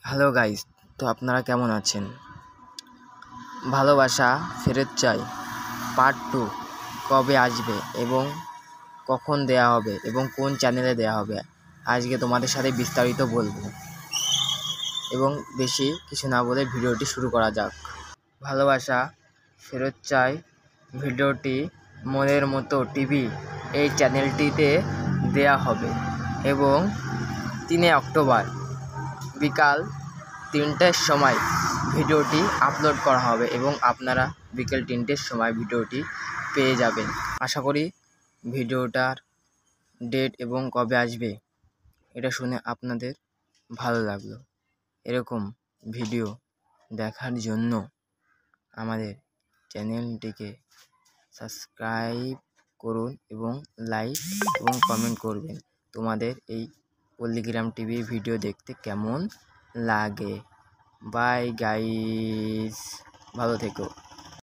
Hello guys, তো আপনারা কেমন আছেন? ভালোবাসা ফেরত চাই পার্ট 2 কবে আসবে এবং কখন দেয়া হবে এবং কোন চ্যানেলে দেয়া হবে আজকে তোমাদের সাথে বিস্তারিত বলবো। এবং বেশি কিছু না বলে ভিডিওটি শুরু করা যাক। ভালোবাসা ফেরত চাই ভিডিওটি মনের মতো টিভি এই চ্যানেলটিতে দেয়া হবে এবং 3 অক্টোবর বিকাল 3টার সময় ভিডিওটি আপলোড করা হবে এবং আপনারা বিকেল 3টের সময় ভিডিওটি পেয়ে যাবেন। আশা করি ভিডিওটার ডেট এবং কবে আসবে এটা শুনে আপনাদের ভালো লাগলো। এরকম ভিডিও দেখার জন্য আমাদের চ্যানেলটিকে সাবস্ক্রাইব করুন এবং লাইক এবং কমেন্ট করবেন তোমাদের এই পল্লীগ্রাম টিভি ভিডিও দেখতে কেমন লাগে। বাই গাইস, ভালো থেকো।